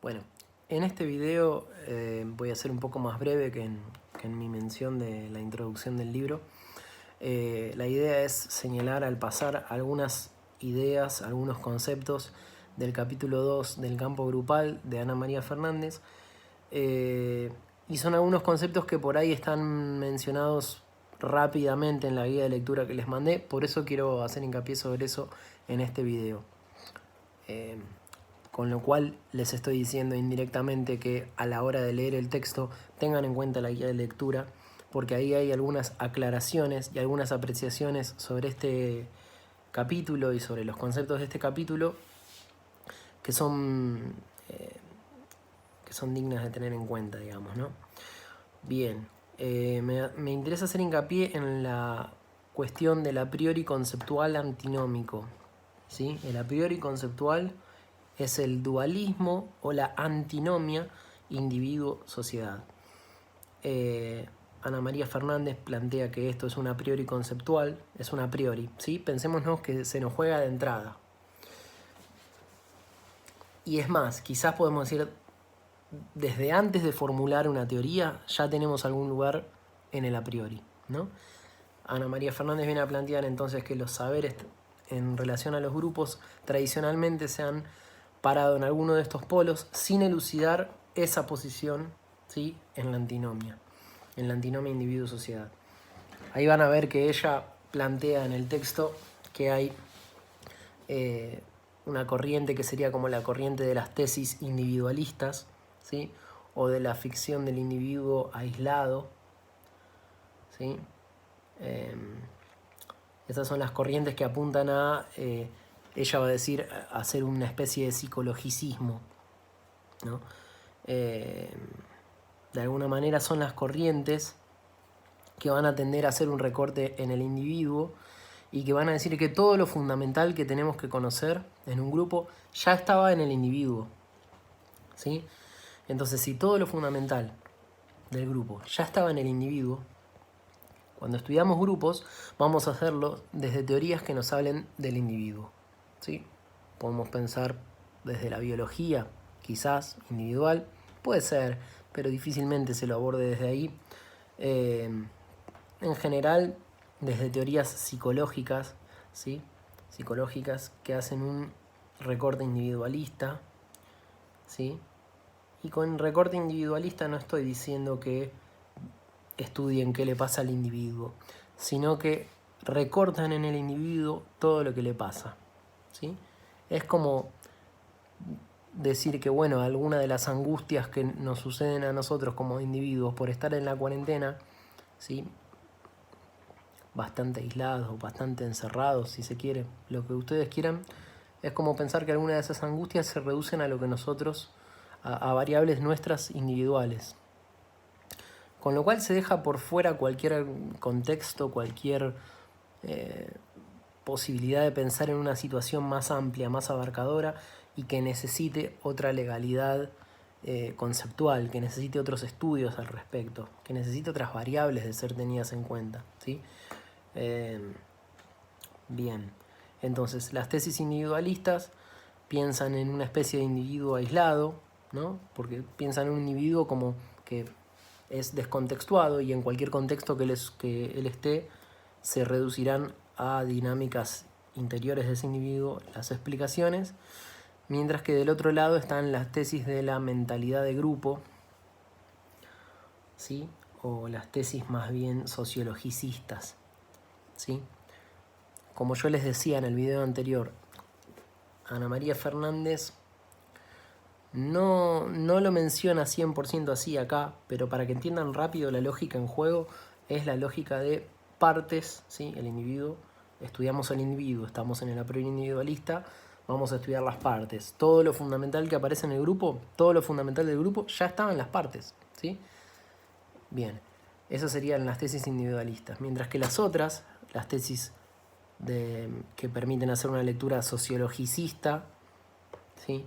Bueno, en este video voy a ser un poco más breve que en mi mención de la introducción del libro. La idea es señalar al pasar algunas ideas, algunos conceptos del capítulo 2 del campo grupal de Ana María Fernández. Y son algunos conceptos que por ahí están mencionados rápidamente en la guía de lectura que les mandé, por eso quiero hacer hincapié sobre eso en este video. Con lo cual les estoy diciendo indirectamente que a la hora de leer el texto tengan en cuenta la guía de lectura, porque ahí hay algunas aclaraciones y algunas apreciaciones sobre este capítulo y sobre los conceptos de este capítulo que son dignas de tener en cuenta, digamos, ¿no? Bien, me interesa hacer hincapié en la cuestión del a priori conceptual antinómico, ¿sí? El a priori conceptual es el dualismo o la antinomia individuo-sociedad. Ana María Fernández plantea que esto es un a priori conceptual, es un a priori, ¿sí? Pensémonos que se nos juega de entrada. Y es más, quizás podemos decir, desde antes de formular una teoría, ya tenemos algún lugar en el a priori, ¿no? Ana María Fernández viene a plantear entonces que los saberes en relación a los grupos tradicionalmente se han parado en alguno de estos polos sin elucidar esa posición, ¿sí? En la antinomia individuo-sociedad. Ahí van a ver que ella plantea en el texto que hay una corriente que sería como la corriente de las tesis individualistas, ¿sí? O de la ficción del individuo aislado, ¿sí? Esas son las corrientes que apuntan a, ella va a decir, a hacer una especie de psicologicismo, ¿no? De alguna manera son las corrientes que van a tender a hacer un recorte en el individuo y que van a decir que todo lo fundamental que tenemos que conocer en un grupo ya estaba en el individuo, ¿sí? Entonces, si todo lo fundamental del grupo ya estaba en el individuo, cuando estudiamos grupos vamos a hacerlo desde teorías que nos hablen del individuo, ¿sí? Podemos pensar desde la biología, quizás individual, puede ser, pero difícilmente se lo aborde desde ahí. En general, desde teorías psicológicas, ¿sí? Psicológicas que hacen un recorte individualista, ¿sí? Y con recorte individualista no estoy diciendo que estudien qué le pasa al individuo, sino que recortan en el individuo todo lo que le pasa, ¿sí? Es como decir que, bueno, alguna de las angustias que nos suceden a nosotros como individuos por estar en la cuarentena, ¿sí? Bastante aislados, bastante encerrados, si se quiere, lo que ustedes quieran, es como pensar que algunas de esas angustias se reducen a lo que nosotros, a variables nuestras individuales. Con lo cual se deja por fuera cualquier contexto, cualquier posibilidad de pensar en una situación más amplia, más abarcadora y que necesite otra legalidad conceptual, que necesite otros estudios al respecto, que necesite otras variables de ser tenidas en cuenta, ¿sí? Bien, entonces las tesis individualistas piensan en una especie de individuo aislado, ¿no? Porque piensan en un individuo como que es descontextuado y en cualquier contexto que él esté se reducirán a dinámicas interiores de ese individuo las explicaciones, mientras que del otro lado están las tesis de la mentalidad de grupo, ¿sí? O las tesis más bien sociologicistas, ¿sí? Como yo les decía en el video anterior, Ana María Fernández no lo menciona 100% así acá, pero para que entiendan rápido la lógica en juego es la lógica de partes, ¿sí? El individuo, estudiamos al individuo, estamos en el a priori individualista, vamos a estudiar las partes. Todo lo fundamental que aparece en el grupo, todo lo fundamental del grupo ya estaba en las partes, ¿sí? Bien, esas serían las tesis individualistas, mientras que las otras, las tesis que permiten hacer una lectura sociologicista, ¿sí?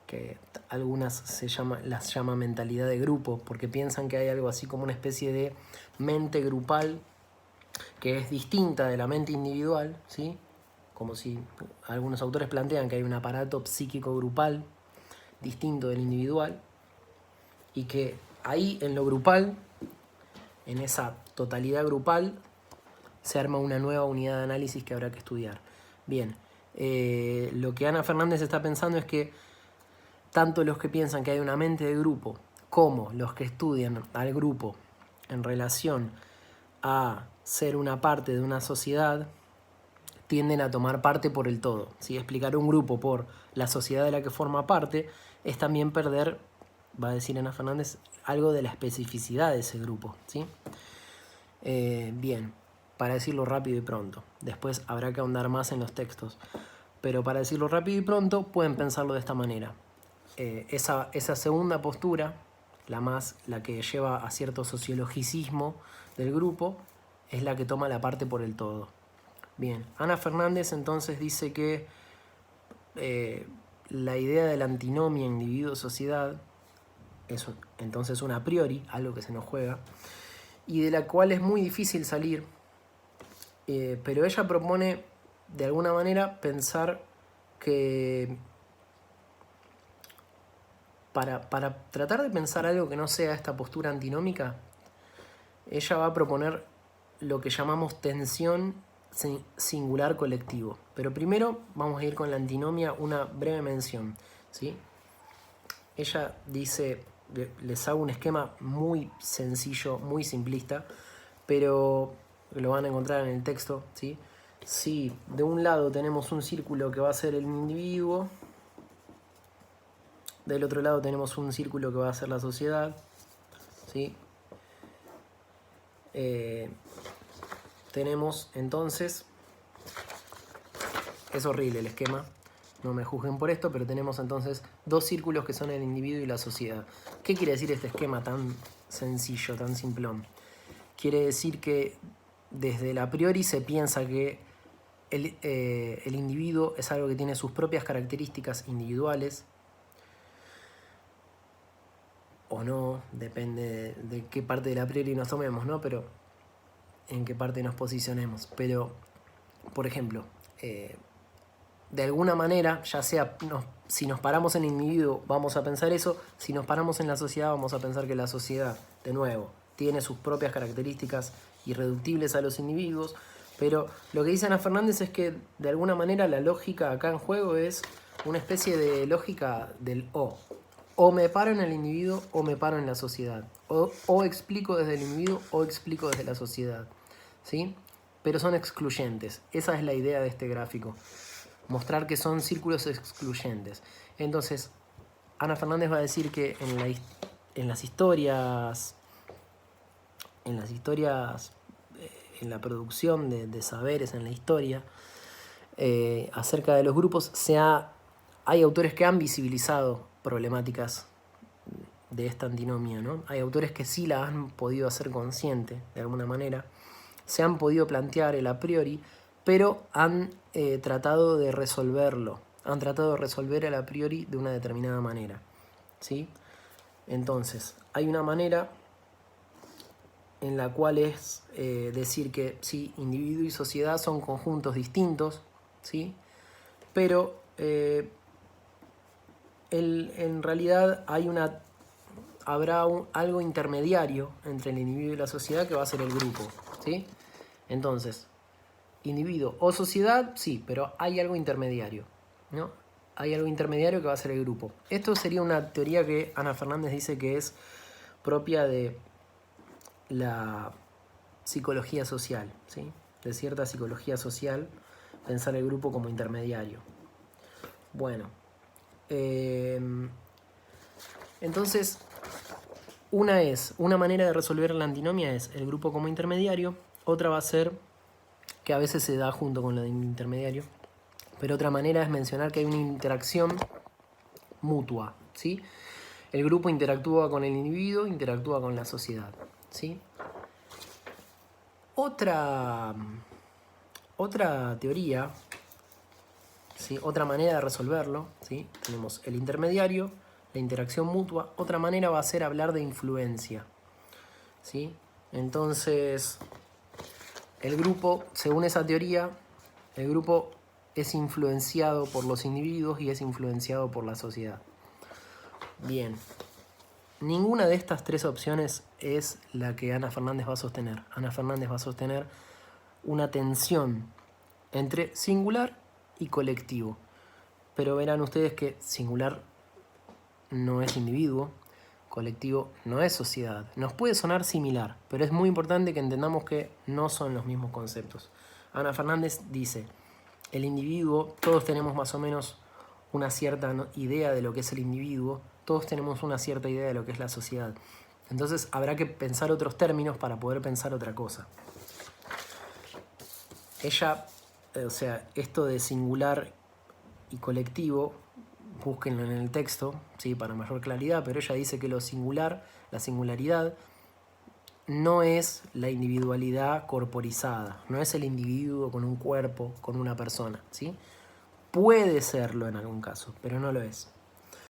Que algunas las llama mentalidad de grupo, porque piensan que hay algo así como una especie de mente grupal que es distinta de la mente individual, ¿sí? Como si algunos autores plantean que hay un aparato psíquico grupal distinto del individual, y que ahí en lo grupal, en esa totalidad grupal, se arma una nueva unidad de análisis que habrá que estudiar. Bien, lo que Ana Fernández está pensando es que tanto los que piensan que hay una mente de grupo como los que estudian al grupo en relación a ser una parte de una sociedad tienden a tomar parte por el todo. ¿Sí? Explicar un grupo por la sociedad de la que forma parte es también perder, va a decir Ana Fernández, algo de la especificidad de ese grupo. ¿Sí? Bien, para decirlo rápido y pronto. Después habrá que ahondar más en los textos. Pero para decirlo rápido y pronto, pueden pensarlo de esta manera. Esa segunda postura, la que lleva a cierto sociologicismo del grupo, es la que toma la parte por el todo. Bien, Ana Fernández entonces dice que la idea de la antinomia individuo-sociedad es entonces un a priori, algo que se nos juega, y de la cual es muy difícil salir, pero ella propone de alguna manera pensar que para tratar de pensar algo que no sea esta postura antinómica, ella va a proponer lo que llamamos tensión singular colectivo. Pero primero vamos a ir con la antinomia, una breve mención, ¿sí? Ella dice, les hago un esquema muy sencillo, muy simplista, pero lo van a encontrar en el texto, ¿sí? Si de un lado tenemos un círculo que va a ser el individuo, del otro lado tenemos un círculo que va a ser la sociedad, ¿sí? Tenemos entonces, es horrible el esquema, no me juzguen por esto, pero tenemos entonces dos círculos que son el individuo y la sociedad. ¿Qué quiere decir este esquema tan sencillo, tan simplón? Quiere decir que desde el a priori se piensa que el individuo es algo que tiene sus propias características individuales, o no, depende de qué parte del a priori nos tomemos, ¿no? Pero en qué parte nos posicionemos. Pero, por ejemplo, de alguna manera, ya sea si nos paramos en el individuo vamos a pensar eso, si nos paramos en la sociedad vamos a pensar que la sociedad, de nuevo, tiene sus propias características irreductibles a los individuos, pero lo que dice Ana Fernández es que de alguna manera la lógica acá en juego es una especie de lógica del o me paro en el individuo o me paro en la sociedad, o explico desde el individuo o explico desde la sociedad, ¿sí? Pero son excluyentes, esa es la idea de este gráfico, mostrar que son círculos excluyentes. Entonces, Ana Fernández va a decir que en las historias, en la producción de saberes en la historia, acerca de los grupos, hay autores que han visibilizado problemáticas de esta antinomia, ¿no? Hay autores que sí la han podido hacer consciente, de alguna manera, se han podido plantear el a priori, pero han tratado de resolverlo, han tratado de resolver el a priori de una determinada manera, ¿sí? Entonces, hay una manera en la cual es decir que sí, individuo y sociedad son conjuntos distintos, ¿sí? Pero en realidad habrá algo intermediario entre el individuo y la sociedad que va a ser el grupo, ¿sí? Entonces, individuo o sociedad, sí, pero hay algo intermediario, ¿no? Hay algo intermediario que va a ser el grupo. Esto sería una teoría que Ana Fernández dice que es propia de la psicología social, ¿sí? De cierta psicología social, pensar el grupo como intermediario. Bueno, entonces, una manera de resolver la antinomia es el grupo como intermediario, otra va a ser, que a veces se da junto con lo de intermediario, pero otra manera es mencionar que hay una interacción mutua, ¿sí? El grupo interactúa con el individuo, interactúa con la sociedad, ¿sí? Otra teoría, ¿sí? Otra manera de resolverlo, ¿sí? Tenemos el intermediario, la interacción mutua. Otra manera va a ser hablar de influencia, ¿sí? Entonces, el grupo, según esa teoría, el grupo es influenciado por los individuos y es influenciado por la sociedad. Bien. Ninguna de estas tres opciones es la que Ana Fernández va a sostener. Ana Fernández va a sostener una tensión entre singular y colectivo. Pero verán ustedes que singular no es individuo, colectivo no es sociedad. Nos puede sonar similar, pero es muy importante que entendamos que no son los mismos conceptos. Ana Fernández dice, el individuo, todos tenemos más o menos una cierta idea de lo que es el individuo, todos tenemos una cierta idea de lo que es la sociedad. Entonces habrá que pensar otros términos para poder pensar otra cosa. Ella, o sea, esto de singular y colectivo, búsquenlo en el texto, ¿sí? Para mayor claridad, pero ella dice que lo singular, la singularidad, no es la individualidad corporizada, no es el individuo con un cuerpo, con una persona, ¿sí? Puede serlo en algún caso, pero no lo es.